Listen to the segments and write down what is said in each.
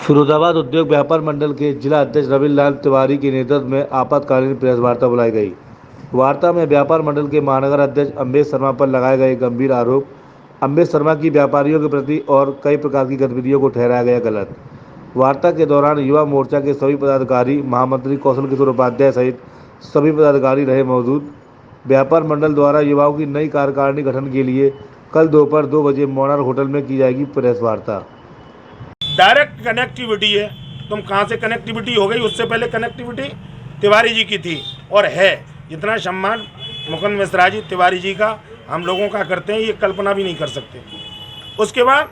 फिरोजाबाद उद्योग व्यापार मंडल के जिला अध्यक्ष रविलाल तिवारी के नेतृत्व में आपातकालीन प्रेस वार्ता बुलाई गई। वार्ता में व्यापार मंडल के महानगर अध्यक्ष अम्बेश शर्मा पर लगाए गए गंभीर आरोप, अम्बेश शर्मा की व्यापारियों के प्रति और कई प्रकार की गतिविधियों को ठहराया गया गलत। वार्ता के दौरान युवा मोर्चा के सभी पदाधिकारी, महामंत्री कौशल किशोर उपाध्याय सहित सभी पदाधिकारी रहे मौजूद। व्यापार मंडल द्वारा युवाओं की नई कार्यकारिणी गठन के लिए कल दोपहर 2 बजे मोनार होटल में की जाएगी प्रेस वार्ता। डायरेक्ट कनेक्टिविटी है। तुम कहाँ से कनेक्टिविटी हो गई? उससे पहले कनेक्टिविटी तिवारी जी की थी और है। जितना सम्मान मुकुंद मिश्रा जी तिवारी जी का हम लोगों का करते हैं, ये कल्पना भी नहीं कर सकते। उसके बाद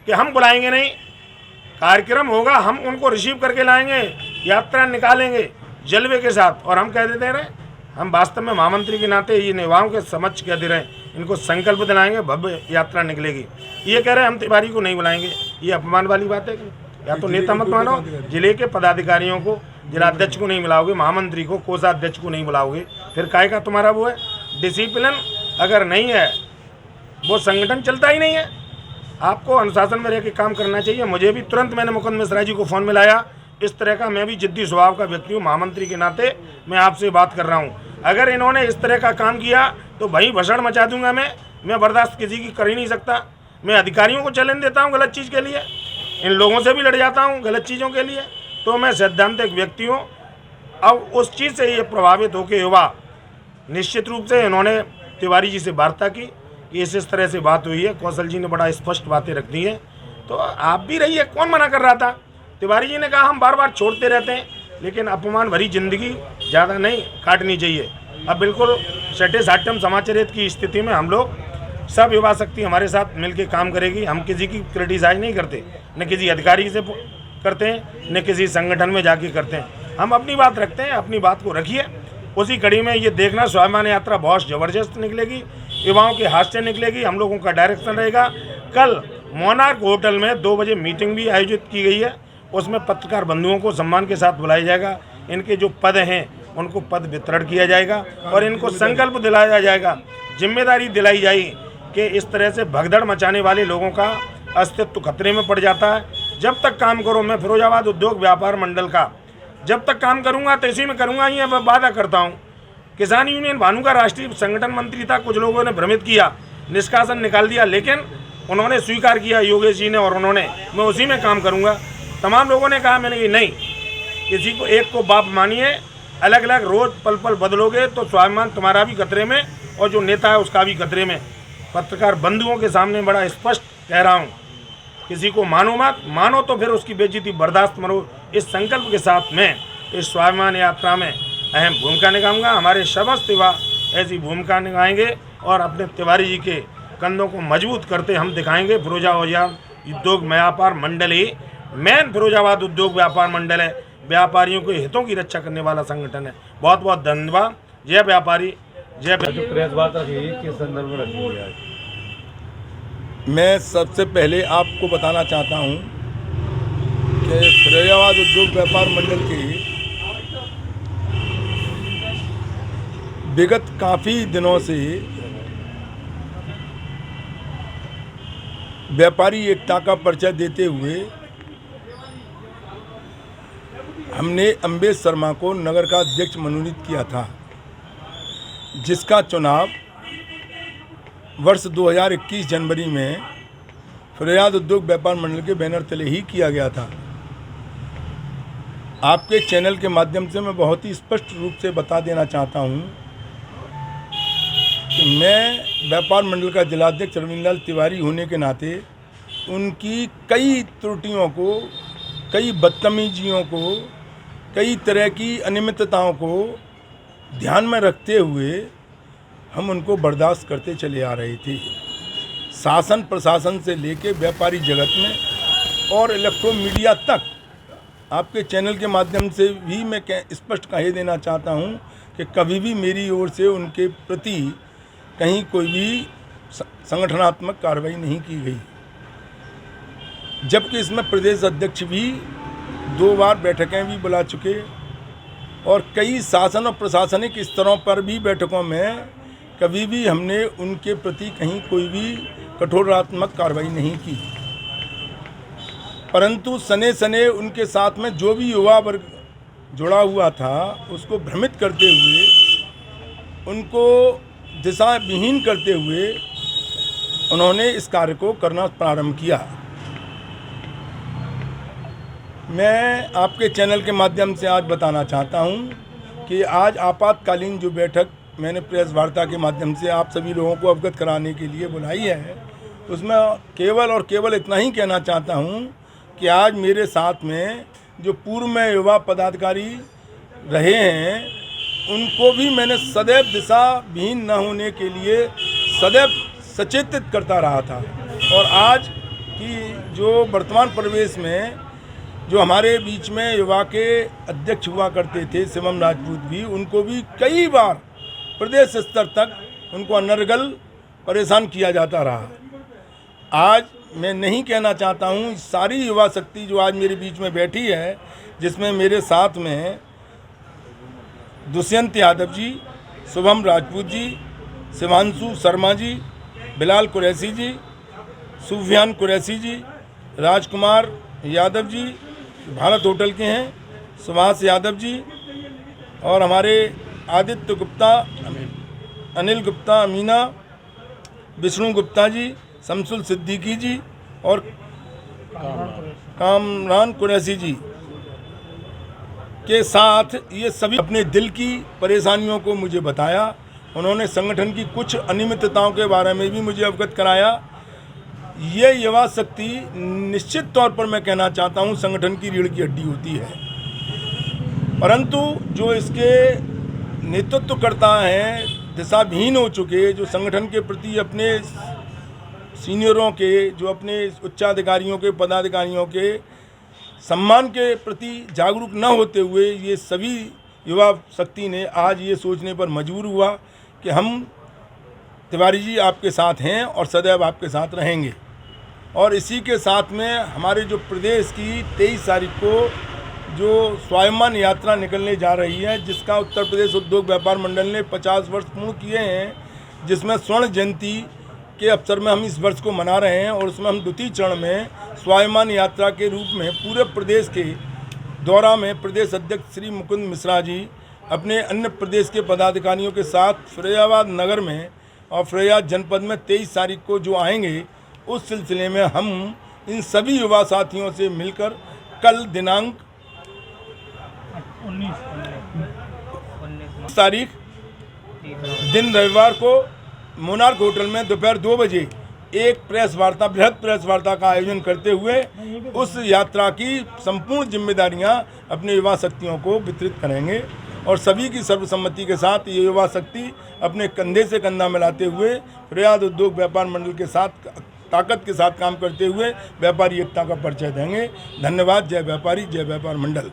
कि हम बुलाएंगे नहीं, कार्यक्रम होगा, हम उनको रिसीव करके लाएंगे, यात्रा निकालेंगे जलवे के साथ। और हम कह देते रहे, हम वास्तव में महामंत्री के नाते ये युवाओं के समक्ष कह दे रहे हैं, इनको संकल्प दिलाएंगे, भव्य यात्रा निकलेगी। ये कह रहे हैं हम तिवारी को नहीं बुलाएंगे, ये अपमान वाली बात है कि या तो नेता मत मानो, जिले के पदाधिकारियों को, जिला अध्यक्ष को नहीं बुलाओगे, महामंत्री को, कोषाध्यक्ष को नहीं बुलाओगे, फिर काय का तुम्हारा वो है डिसिप्लिन अगर नहीं है, वो संगठन चलता ही नहीं है। आपको अनुशासन में रह के काम करना चाहिए। मुझे भी तुरंत मैंने मुकुंद मिश्रा जी को फ़ोन मिलाया। इस तरह का मैं भी जिद्दी स्वभाव का व्यक्ति हूँ, महामंत्री के नाते मैं आपसे बात कर रहा हूँ। अगर इन्होंने इस तरह का काम किया तो भाई भसड़ मचा दूंगा मैं बर्दाश्त किसी की कर ही नहीं सकता। मैं अधिकारियों को चैलेंज देता हूँ गलत चीज़ के लिए, इन लोगों से भी लड़ जाता हूँ गलत चीज़ों के लिए। तो मैं सैद्धांतिक व्यक्ति हूँ। अब उस चीज़ से ये प्रभावित होकर युवा निश्चित रूप से इन्होंने तिवारी जी से वार्ता की कि इस तरह से बात हुई है। कौशल जी ने बड़ा स्पष्ट बातें रख दी हैं, तो आप भी रहिए। कौन मना कर रहा था? तिवारी जी ने कहा हम बार बार छोड़ते रहते हैं, लेकिन अपमान भरी जिंदगी ज़्यादा नहीं काटनी चाहिए। अब बिल्कुल सटे साठम समाचारित की स्थिति में हम लोग सब युवा शक्ति हमारे साथ मिलकर काम करेगी। हम किसी की क्रिटिसाइज नहीं करते, न किसी अधिकारी से करते हैं, न किसी संगठन में जाके करते हैं। हम अपनी बात रखते हैं, अपनी बात को रखिए। उसी कड़ी में ये देखना स्वाभिमान यात्रा बहुत ज़बरदस्त निकलेगी, युवाओं के हाथ से निकलेगी। हम लोगों का डायरेक्शन रहेगा। कल मोनार्क होटल में 2 बजे मीटिंग भी आयोजित की गई है, उसमें पत्रकार बंधुओं को सम्मान के साथ बुलाया जाएगा। इनके जो पद हैं उनको पद वितरण किया जाएगा और इनको संकल्प दिलाया जाएगा, जिम्मेदारी दिलाई जाएगी कि इस तरह से भगदड़ मचाने वाले लोगों का अस्तित्व खतरे में पड़ जाता है। जब तक काम करो, मैं फिरोजाबाद उद्योग व्यापार मंडल का जब तक काम करूंगा तो इसी में करूंगा, ये वादा करता हूं। किसान यूनियन भानु का राष्ट्रीय संगठन मंत्री था, कुछ लोगों ने भ्रमित किया, निष्कासन निकाल दिया, लेकिन उन्होंने स्वीकार किया योगेश जी ने और उन्होंने, मैं उसी में काम करूंगा। तमाम लोगों ने कहा, मैंने कि नहीं, किसी को एक को बाप मानिए, अलग अलग रोज पल पल बदलोगे तो स्वाभिमान तुम्हारा भी खतरे में और जो नेता है उसका भी खतरे में। पत्रकार बंधुओं के सामने बड़ा स्पष्ट कह रहा हूँ, किसी को मानो मत, मानो तो फिर उसकी बेइज्जती बर्दाश्त करो। इस संकल्प के साथ मैं इस स्वाभिमान यात्रा में अहम भूमिका निभाऊंगा। हमारे समस्त युवा ऐसी भूमिका निभाएंगे और अपने तिवारी जी के कंधों को मजबूत करते हम दिखाएंगे। फिरोजाबाद उद्योग व्यापार मंडल ही मेन फिरोजाबाद उद्योग व्यापार मंडल है, व्यापारियों के हितों की रक्षा करने वाला संगठन है। बहुत बहुत धन्यवाद। जय व्यापारी, जय। प्रेस वार्ता किस संदर्भ में रखी गई आज? मैं सबसे पहले आपको बताना चाहता हूं कि फिरोजाबाद उद्योग व्यापार मंडल की विगत काफ़ी दिनों से व्यापारी एकता का परिचय देते हुए हमने अम्बेश शर्मा को नगर का अध्यक्ष मनोनीत किया था, जिसका चुनाव वर्ष 2021 जनवरी में फिरोजाबाद उद्योग व्यापार मंडल के बैनर तले ही किया गया था। आपके चैनल के माध्यम से मैं बहुत ही स्पष्ट रूप से बता देना चाहता हूं कि मैं व्यापार मंडल का जिलाध्यक्ष रविलाल तिवारी होने के नाते उनकी कई त्रुटियों को, कई बदतमीजियों को, कई तरह की अनियमितताओं को ध्यान में रखते हुए हम उनको बर्दाश्त करते चले आ रहे थे। शासन प्रशासन से लेकर व्यापारी जगत में और इलेक्ट्रो मीडिया तक आपके चैनल के माध्यम से भी मैं स्पष्ट कह देना चाहता हूं कि कभी भी मेरी ओर से उनके प्रति कहीं कोई भी संगठनात्मक कार्रवाई नहीं की गई, जबकि इसमें प्रदेश अध्यक्ष भी 2 बार बैठकें भी बुला चुके और कई शासन और प्रशासनिक स्तरों पर भी बैठकों में कभी भी हमने उनके प्रति कहीं कोई भी कठोरात्मक कार्रवाई नहीं की। परंतु सने सने उनके साथ में जो भी युवा वर्ग जुड़ा हुआ था उसको भ्रमित करते हुए, उनको दिशा विहीन करते हुए उन्होंने इस कार्य को करना प्रारंभ किया। मैं आपके चैनल के माध्यम से आज बताना चाहता हूं कि आज आपातकालीन जो बैठक मैंने प्रेस वार्ता के माध्यम से आप सभी लोगों को अवगत कराने के लिए बुलाई है, उसमें केवल और केवल इतना ही कहना चाहता हूं कि आज मेरे साथ में जो पूर्व में युवा पदाधिकारी रहे हैं उनको भी मैंने सदैव दिशा विहीन न होने के लिए सदैव सचेतित करता रहा था। और आज की जो वर्तमान परिवेश में जो हमारे बीच में युवा के अध्यक्ष हुआ करते थे शिवम राजपूत भी, उनको भी कई बार प्रदेश स्तर तक उनको अनर्गल परेशान किया जाता रहा। आज मैं नहीं कहना चाहता हूँ, सारी युवा शक्ति जो आज मेरे बीच में बैठी है, जिसमें मेरे साथ में दुष्यंत यादव जी, शुभम राजपूत जी, शिवांशु शर्मा जी, बिलाल कुरैशी जी, सुफियान कुरैशी जी, राजकुमार यादव जी भारत होटल के हैं, सुभाष यादव जी, और हमारे आदित्य गुप्ता, अनिल गुप्ता, अमीना, विष्णु गुप्ता जी, शमसुल सिद्दीकी जी और कामरान कुरैशी जी के साथ ये सभी अपने दिल की परेशानियों को मुझे बताया। उन्होंने संगठन की कुछ अनियमितताओं के बारे में भी मुझे अवगत कराया। ये युवा शक्ति निश्चित तौर पर मैं कहना चाहता हूँ संगठन की रीढ़ की हड्डी होती है, परंतु जो इसके नेतृत्व करता है दिशाविहीन हो चुके, जो संगठन के प्रति अपने सीनियरों के, जो अपने उच्चाधिकारियों के, पदाधिकारियों के सम्मान के प्रति जागरूक न होते हुए, ये सभी युवा शक्ति ने आज ये सोचने पर मजबूर हुआ कि हम तिवारी जी आपके साथ हैं और सदैव आपके साथ रहेंगे। और इसी के साथ में हमारे जो प्रदेश की 23 तारीख को जो स्वाभिमान यात्रा निकलने जा रही है, जिसका उत्तर प्रदेश उद्योग व्यापार मंडल ने 50 वर्ष पूर्ण किए हैं, जिसमें स्वर्ण जयंती के अवसर में हम इस वर्ष को मना रहे हैं। और उसमें हम द्वितीय चरण में स्वाभिमान यात्रा के रूप में पूरे प्रदेश के दौरा में प्रदेश अध्यक्ष श्री मुकुंद मिश्रा जी अपने अन्य प्रदेश के पदाधिकारियों के साथ फिरोजाबाद नगर में और फिरोजाबाद जनपद में 23 तारीख को जो आएंगे, उस सिलसिले में हम इन सभी युवा साथियों से मिलकर कल दिनांक 19 तारीख दिन रविवार को मोनार्क होटल में दोपहर 2 बजे एक प्रेस वार्ता, बृहद प्रेस वार्ता का आयोजन करते हुए उस यात्रा की संपूर्ण जिम्मेदारियां अपने युवा शक्तियों को वितरित करेंगे। और सभी की सर्वसम्मति के साथ ये युवा शक्ति अपने कंधे से कंधा मिलाते हुए फिरोजाबाद उद्योग व्यापार मंडल के साथ ताकत के साथ काम करते हुए व्यापारी एकता का परिचय देंगे। धन्यवाद। जय व्यापारी, जय व्यापार मंडल।